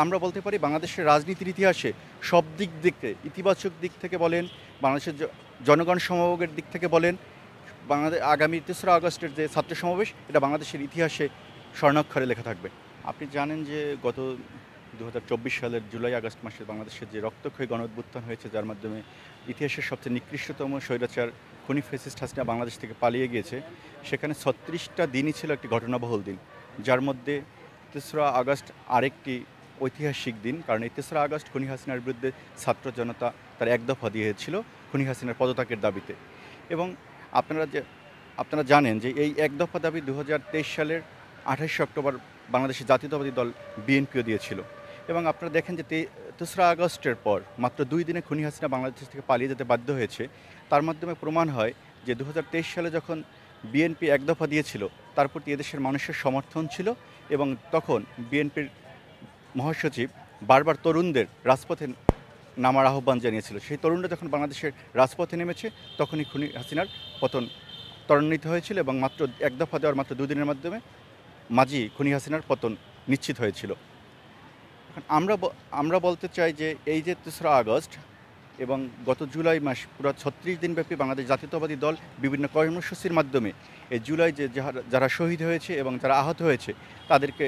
আমরা বলতে পারি বাংলাদেশের রাজনীতির ইতিহাসে সব দিক থেকে ইতিবাচক দিক থেকে বলেন, বাংলাদেশের জনগণ সমবেগের দিক থেকে বলেন, বাংলাদেশ আগামী ৩রা আগস্টের যে ছাত্র সমাবেশ এটা বাংলাদেশের ইতিহাসে স্বর্ণাক্ষরে লেখা থাকবে। আপনি জানেন যে গত ২০২৪ সালের জুলাই আগস্ট মাসে বাংলাদেশের যে রক্তক্ষয়ী গণঅভ্যুত্থান হয়েছে, যার মাধ্যমে ইতিহাসের সবচেয়ে নিকৃষ্টতম স্বৈরাচার খুনি ফ্যাসিস্ট হাসিনা বাংলাদেশ থেকে পালিয়ে গিয়েছে, সেখানে ৩৬টা দিনই ছিল একটি ঘটনাবহুল দিন, যার মধ্যে ৩রা আগস্ট আরেকটি ঐতিহাসিক দিন। কারণ এই ৩রা আগস্ট খুনি হাসিনার বিরুদ্ধে ছাত্র জনতা তার এক দফা দিয়েছিল খুনি হাসিনার পদত্যাগের দাবিতে। এবং আপনারা জানেন যে এই এক দফা দাবি ২০২৩ সালের ২৮শে অক্টোবর বাংলাদেশের জাতীয়তাবাদী দল বিএনপিও দিয়েছিল। এবং আপনারা দেখেন যে ৩রা আগস্টের পর মাত্র ২ দিনে খুনি হাসিনা বাংলাদেশ থেকে পালিয়ে যেতে বাধ্য হয়েছে। তার মাধ্যমে প্রমাণ হয় যে ২০২৩ সালে যখন বিএনপি এক দফা দিয়েছিল, তার প্রতি এদেশের মানুষের সমর্থন ছিল। এবং তখন বিএনপির মহাসচিব বারবার তরুণদের রাজপথে নামার আহ্বান জানিয়েছিল। সেই তরুণরা যখন বাংলাদেশের রাজপথে নেমেছে, তখনই খুনি হাসিনার পতন ত্বরান্বিত হয়েছিল এবং মাত্র এক দফা দেওয়ার মাত্র ২ দিনের মাধ্যমে মাঝি খুনি হাসিনার পতন নিশ্চিত হয়েছিল। এখন আমরা বলতে চাই যে এই যে ৩রা আগস্ট এবং গত জুলাই মাস পুরো ৩৬ দিনব্যাপী বাংলাদেশ জাতীয়তাবাদী দল বিভিন্ন কর্মসূচির মাধ্যমে এই জুলাই যে যারা শহীদ হয়েছে এবং যারা আহত হয়েছে তাদেরকে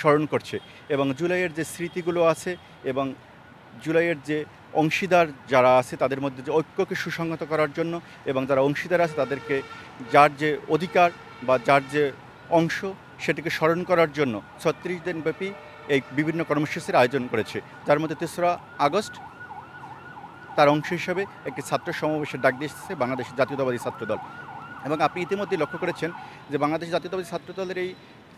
স্মরণ করছে। এবং জুলাইয়ের যে স্মৃতিগুলো আছে এবং জুলাইয়ের যে অংশীদার যারা আছে তাদের মধ্যে যে ঐক্যকে সুসংহত করার জন্য, এবং যারা অংশীদার আছে তাদেরকে যার যে অধিকার বা যার যে অংশ সেটিকে স্মরণ করার জন্য ৩৬ দিনব্যাপী এই বিভিন্ন কর্মসূচির আয়োজন করেছে, যার মধ্যে ৩রা আগস্ট তার অংশ হিসাবে একটি ছাত্র সমাবেশের ডাক দিয়েছে বাংলাদেশ জাতীয়তাবাদী ছাত্রদল। এবং আপনি ইতিমধ্যে লক্ষ্য করেছেন যে বাংলাদেশ জাতীয়তাবাদী ছাত্রদলের এই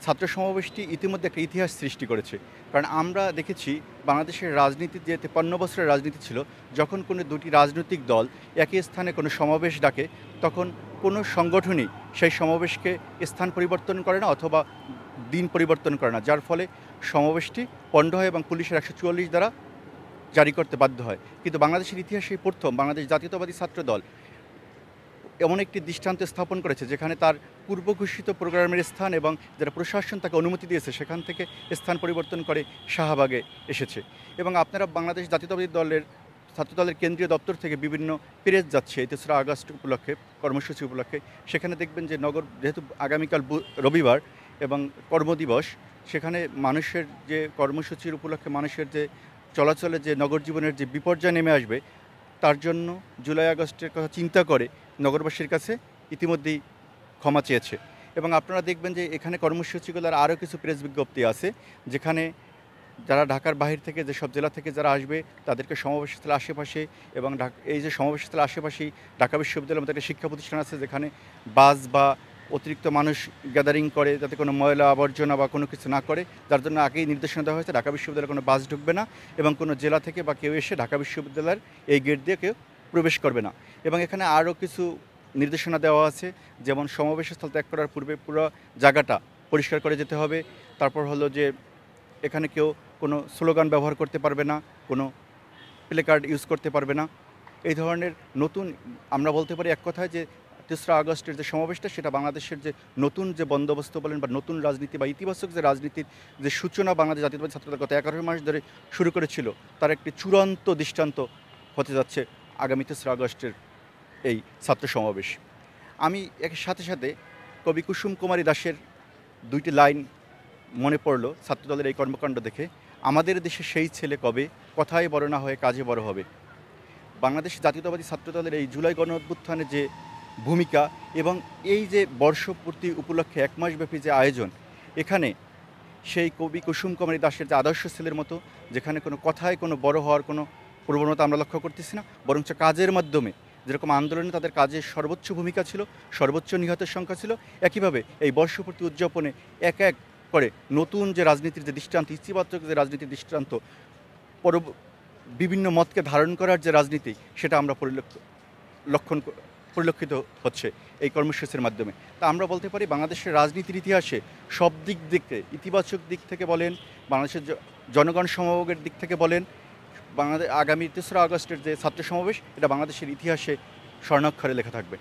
ছাত্র সমাবেশটি ইতিমধ্যে একটা ইতিহাস সৃষ্টি করেছে। কারণ আমরা দেখেছি বাংলাদেশের রাজনীতির যে ৫৩ বছরের রাজনীতি ছিল, যখন কোনো দুটি রাজনৈতিক দল একই স্থানে কোনো সমাবেশ ডাকে, তখন কোনো সংগঠনই সেই সমাবেশকে স্থান পরিবর্তন করে না অথবা দিন পরিবর্তন করে না, যার ফলে সমাবেশটি পণ্ড হয় এবং পুলিশের ১৪৪ দ্বারা জারি করতে বাধ্য হয়। কিন্তু বাংলাদেশের ইতিহাসে প্রথম বাংলাদেশ জাতীয়তাবাদী ছাত্রদল এমন একটি দৃষ্টান্ত স্থাপন করেছে যেখানে তার পূর্ব ঘোষিত প্রোগ্রামের স্থান এবং যারা প্রশাসন তাকে অনুমতি দিয়েছে সেখান থেকে স্থান পরিবর্তন করে শাহবাগে এসেছে। এবং আপনারা বাংলাদেশ জাতীয়তাবাদী ছাত্রদলের কেন্দ্রীয় দপ্তর থেকে বিভিন্ন প্রেস যাচ্ছে এই ৩রা আগস্ট উপলক্ষে, কর্মসূচি উপলক্ষে। সেখানে দেখবেন যে যেহেতু আগামীকাল রবিবার এবং কর্মদিবস, সেখানে মানুষের যে কর্মসূচির উপলক্ষে মানুষের যে চলাচলে যে নগর জীবনের যে বিপর্যয় নেমে আসবে, তার জন্য জুলাই আগস্টের কথা চিন্তা করে নগরবাসীর কাছে ইতিমধ্যেই ক্ষমা চেয়েছে। এবং আপনারা দেখবেন যে এখানে কর্মসূচিগুলোর আরও কিছু প্রেস বিজ্ঞপ্তি আছে, যেখানে যারা ঢাকার বাহির থেকে যেসব জেলা থেকে যারা আসবে তাদেরকে সমাবেশস্থলের আশেপাশে এবং এই যে সমাবেশস্থলের আশেপাশেই ঢাকা বিশ্ববিদ্যালয়ের মতো একটা শিক্ষা প্রতিষ্ঠান আছে, যেখানে বাস বা অতিরিক্ত মানুষ গ্যাদারিং করে যাতে কোনো ময়লা আবর্জনা বা কোনো কিছু না করে, যার জন্য আগেই নির্দেশনা দেওয়া হয়েছে ঢাকা বিশ্ববিদ্যালয়ে কোনো বাস ঢুকবে না এবং কোনো জেলা থেকে বা কেউ এসে ঢাকা বিশ্ববিদ্যালয়ের এই গেট দিয়ে কেউ প্রবেশ করবে না। এবং এখানে আরও কিছু নির্দেশনা দেওয়া আছে, যেমন সমাবেশস্থল ত্যাগ করার পূর্বে পুরো জায়গাটা পরিষ্কার করে যেতে হবে। তারপর হলো যে এখানে কেউ কোনো স্লোগান ব্যবহার করতে পারবে না, কোনো প্লে কার্ড ইউজ করতে পারবে না। এই ধরনের নতুন, আমরা বলতে পারি এক কথায় যে ৩রা আগস্টের যে সমাবেশটা, সেটা বাংলাদেশের যে নতুন যে বন্দোবস্ত বলেন বা নতুন রাজনীতি বা ইতিবাচক যে রাজনীতির যে সূচনা বাংলাদেশ জাতীয়তাবাদী ছাত্রদল গত ১১ মাস ধরে শুরু করেছিল, তার একটি চূড়ান্ত দৃষ্টান্ত হতে যাচ্ছে আগামী ৩রা আগস্টের এই ছাত্র সমাবেশ। আমি এর সাথে সাথে কবি কুসুম কুমারী দাশের ২টি লাইন মনে পড়ল ছাত্রদলের এই কর্মকাণ্ড দেখে। আমাদের দেশে সেই ছেলে কবে কথায় বড় না হয়ে কাজে বড় হবে। বাংলাদেশ জাতীয়তাবাদী ছাত্রদলের এই জুলাই গণ অভ্যুত্থানের যে ভূমিকা এবং এই যে বর্ষপূর্তি উপলক্ষে ১ মাসব্যাপী যে আয়োজন, এখানে সেই কবি কুসুম কুমারী দাশের যে আদর্শ ছেলের মতো, যেখানে কোনো কথায় কোনো বড় হওয়ার কোনো প্রবণতা আমরা লক্ষ্য করতেছি না, বরঞ্চ কাজের মাধ্যমে যেরকম আন্দোলনে তাদের কাজের সর্বোচ্চ ভূমিকা ছিল, সর্বোচ্চ নিহতের সংখ্যা ছিল, একইভাবে এই বর্ষপূর্তি উদযাপনে এক এক করে নতুন যে রাজনীতির যে দৃষ্টান্ত, ইতিবাচক যে রাজনীতির দৃষ্টান্ত, বিভিন্ন মতকে ধারণ করার যে রাজনীতি, সেটা আমরা পরিলক্ষিত হচ্ছে এই কর্মসূচির মাধ্যমে। তা আমরা বলতে পারি বাংলাদেশের রাজনীতির ইতিহাসে সব দিক থেকে ইতিবাচক দিক থেকে বলেন, বাংলাদেশের জনগণ সমবেগের দিক থেকে বলেন, আগামী ৩রা আগস্টের যে ছাত্র সমাবেশ এটা বাংলাদেশের ইতিহাসে স্বর্ণাক্ষরে লেখা থাকবে।